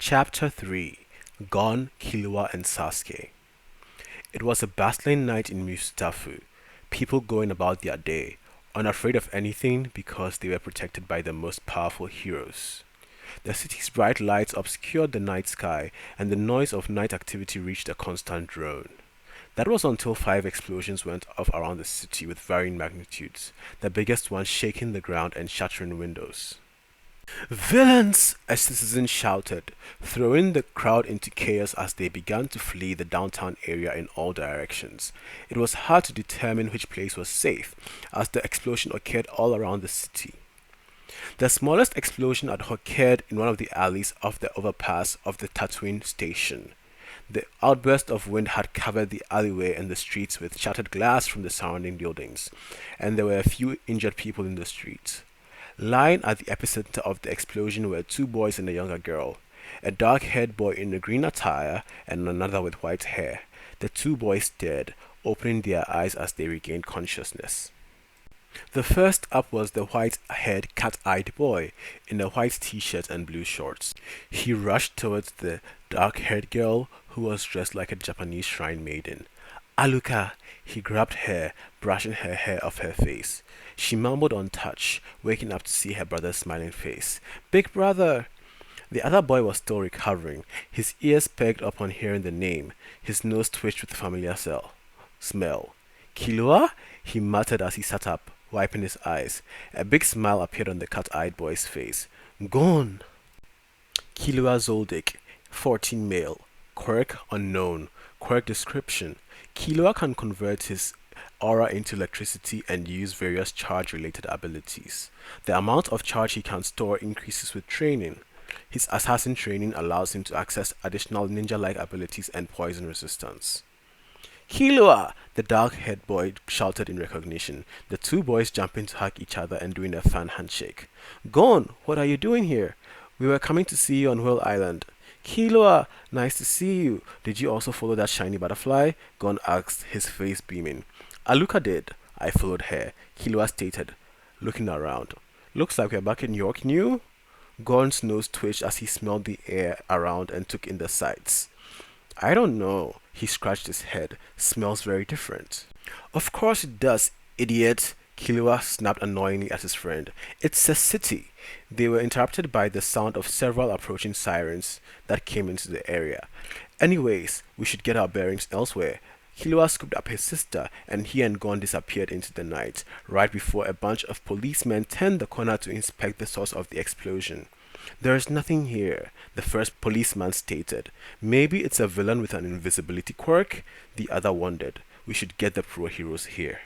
Chapter 3 Gon, Killua, and Sasuke. It was a bustling night in Musutafu, people going about their day, unafraid of anything because they were protected by the most powerful heroes. The city's bright lights obscured the night sky, and the noise of night activity reached a constant drone. That was until 5 explosions went off around the city with varying magnitudes, the biggest one shaking the ground and shattering windows. "Villains!" a citizen shouted, throwing the crowd into chaos as they began to flee the downtown area in all directions. It was hard to determine which place was safe, as the explosion occurred all around the city. The smallest explosion had occurred in one of the alleys of the overpass of the Tatooine station. The outburst of wind had covered the alleyway and the streets with shattered glass from the surrounding buildings, and there were a few injured people in the streets. Lying at the epicenter of the explosion were 2 boys and a younger girl, a dark-haired boy in a green attire and another with white hair. The 2 boys stared, opening their eyes as they regained consciousness. The first up was the white-haired cat-eyed boy in a white t-shirt and blue shorts. He rushed towards the dark-haired girl who was dressed like a Japanese shrine maiden. "Aluka!" He grabbed her, brushing her hair off her face. She mumbled untouched, waking up to see her brother's smiling face. "Big brother!" The other boy was still recovering, his ears perked up on hearing the name. His nose twitched with familiar smell. "Killua?" he muttered as he sat up, wiping his eyes. A big smile appeared on the cat-eyed boy's face. "Gone!" Killua Zoldyck, 14 male. Quirk unknown. Quirk description: Killua can convert his aura into electricity and use various charge-related abilities. The amount of charge he can store increases with training. His assassin training allows him to access additional ninja-like abilities and poison resistance. "Killua!" the dark-haired boy shouted in recognition, the 2 boys jumping to hug each other and doing a fan handshake. "Gon, what are you doing here?" "We were coming to see you on Whale Island." "Killua, nice to see you. Did you also follow that shiny butterfly?" Gon asked, his face beaming. "Aluka did. I followed her," Killua stated, looking around. "Looks like we're back in York New." Gon's nose twitched as he smelled the air around and took in the sights. "I don't know." He scratched his head. "Smells very different." "Of course it does, idiot," Killua snapped annoyingly at his friend. "It's a city." They were interrupted by the sound of several approaching sirens that came into the area. "Anyways, we should get our bearings elsewhere." Killua scooped up his sister, and he and Gon disappeared into the night, right before a bunch of policemen turned the corner to inspect the source of the explosion. "There's nothing here," the first policeman stated. "Maybe it's a villain with an invisibility quirk?" the other wondered. "We should get the pro-heroes here."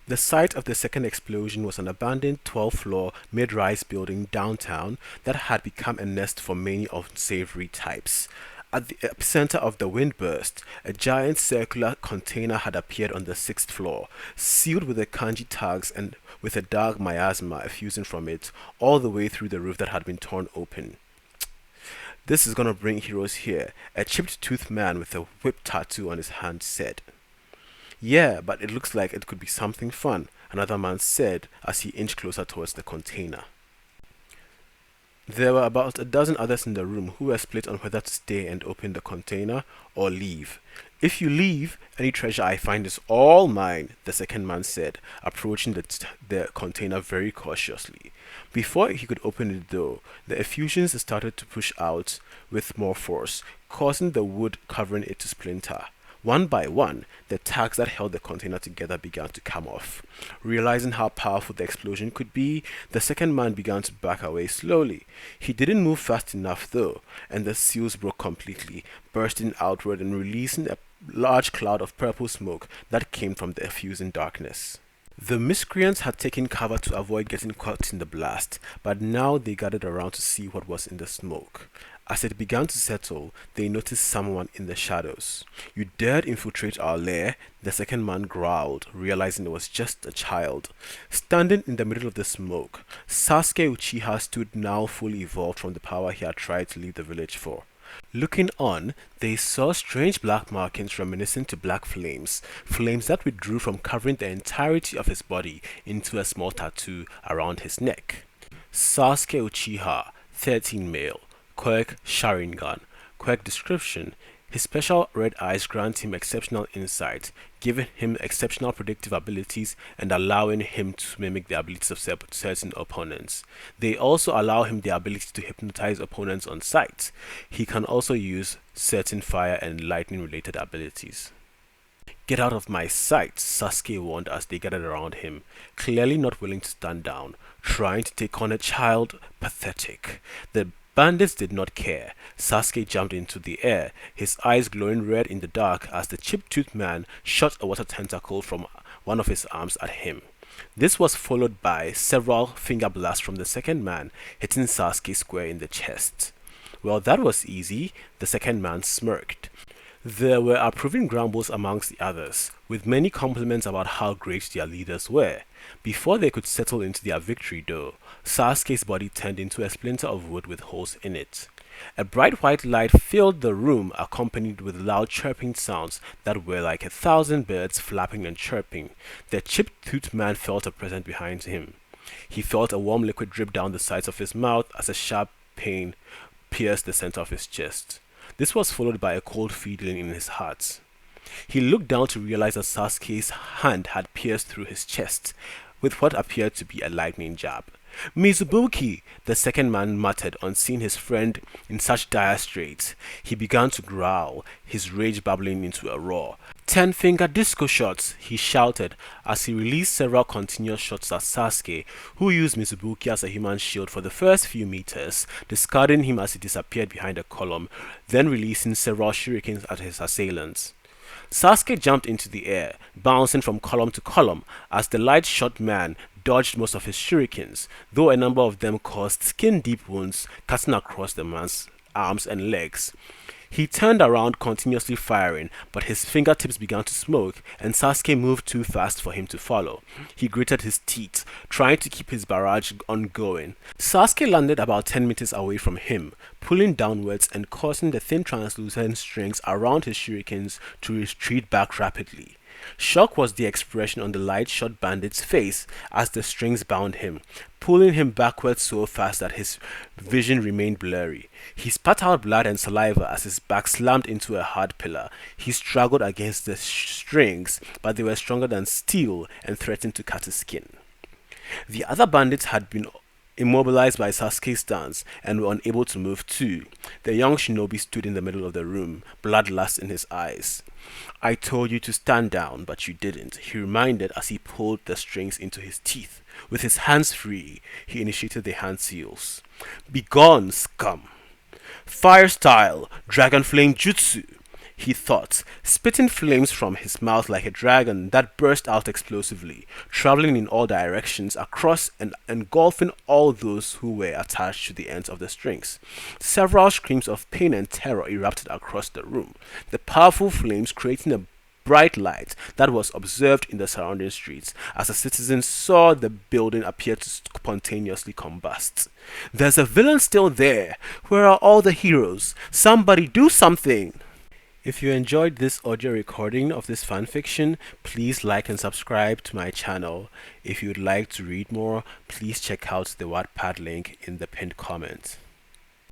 The site of the second explosion was an abandoned 12-floor mid-rise building downtown that had become a nest for many unsavory types. At the epicenter of the windburst, a giant circular container had appeared on the 6th floor, sealed with the kanji tags and with a dark miasma effusing from it all the way through the roof that had been torn open. "This is gonna bring heroes here," a chipped-toothed man with a whip tattoo on his hand said. "Yeah, but it looks like it could be something fun," another man said as he inched closer towards the container. There were about a dozen others in the room who were split on whether to stay and open the container or leave. "If you leave, any treasure I find is all mine," the second man said, approaching the container very cautiously. Before he could open it though, the effusions started to push out with more force, causing the wood covering it to splinter. One by one, the tags that held the container together began to come off. Realizing how powerful the explosion could be, the second man began to back away slowly. He didn't move fast enough though, and the seals broke completely, bursting outward and releasing a large cloud of purple smoke that came from the effusing darkness. The miscreants had taken cover to avoid getting caught in the blast, but now they gathered around to see what was in the smoke. As it began to settle, they noticed someone in the shadows. "You dared infiltrate our lair?" the second man growled, realizing it was just a child. Standing in the middle of the smoke, Sasuke Uchiha stood, now fully evolved from the power he had tried to leave the village for. Looking on, they saw strange black markings reminiscent to black flames, flames that withdrew from covering the entirety of his body into a small tattoo around his neck. Sasuke Uchiha, 13 male. Quirk Sharingan. Quirk description: his special red eyes grant him exceptional insight, giving him exceptional predictive abilities and allowing him to mimic the abilities of certain opponents. They also allow him the ability to hypnotize opponents on sight. He can also use certain fire and lightning related abilities. Get out of my sight, Sasuke warned as they gathered around him, clearly not willing to stand down, trying to take on a child. Pathetic. The bandits did not care. Sasuke jumped into the air, his eyes glowing red in the dark as the chip-toothed man shot a water tentacle from one of his arms at him. This was followed by several finger blasts from the second man, hitting Sasuke square in the chest. Well, that was easy, the second man smirked. There were approving grumbles amongst the others, with many compliments about how great their leaders were. Before they could settle into their victory though, Sasuke's body turned into a splinter of wood with holes in it. A bright white light filled the room, accompanied with loud chirping sounds that were like 1,000 birds flapping and chirping. The chip-toothed man felt a presence behind him. He felt a warm liquid drip down the sides of his mouth as a sharp pain pierced the center of his chest. This was followed by a cold feeling in his heart. He looked down to realize that Sasuke's hand had pierced through his chest with what appeared to be a lightning jab. "Mizubuki," the second man muttered on seeing his friend in such dire straits. He began to growl, his rage bubbling into a roar. "10-finger disco shots," he shouted as he released several continuous shots at Sasuke, who used Mizubuki as a human shield for the first few meters, discarding him as he disappeared behind a column, then releasing several shurikens at his assailants. Sasuke jumped into the air, bouncing from column to column as the light-shot man dodged most of his shurikens, though a number of them caused skin-deep wounds cutting across the man's arms and legs. He turned around, continuously firing, but his fingertips began to smoke, and Sasuke moved too fast for him to follow. He gritted his teeth, trying to keep his barrage ongoing. Sasuke landed about 10 meters away from him, pulling downwards and causing the thin translucent strings around his shurikens to retreat back rapidly. Shock was the expression on the light-shot bandit's face as the strings bound him, pulling him backwards so fast that his vision remained blurry. He spat out blood and saliva as his back slammed into a hard pillar. He struggled against the strings, but they were stronger than steel and threatened to cut his skin. The other bandits had been immobilized by Sasuke's dance and were unable to move too. The young shinobi stood in the middle of the room, bloodlust in his eyes. "I told you to stand down, but you didn't," he reminded as he pulled the strings into his teeth. With his hands free, he initiated the hand seals. "Begone, scum!" "Fire style, dragon flame jutsu," he thought, spitting flames from his mouth like a dragon that burst out explosively, traveling in all directions across and engulfing all those who were attached to the ends of the strings. Several screams of pain and terror erupted across the room, the powerful flames creating a bright light that was observed in the surrounding streets as the citizens saw the building appear to spontaneously combust. "There's a villain still there. Where are all the heroes? Somebody do something!" If you enjoyed this audio recording of this fanfiction, please like and subscribe to my channel. If you would like to read more, please check out the Wattpad link in the pinned comment.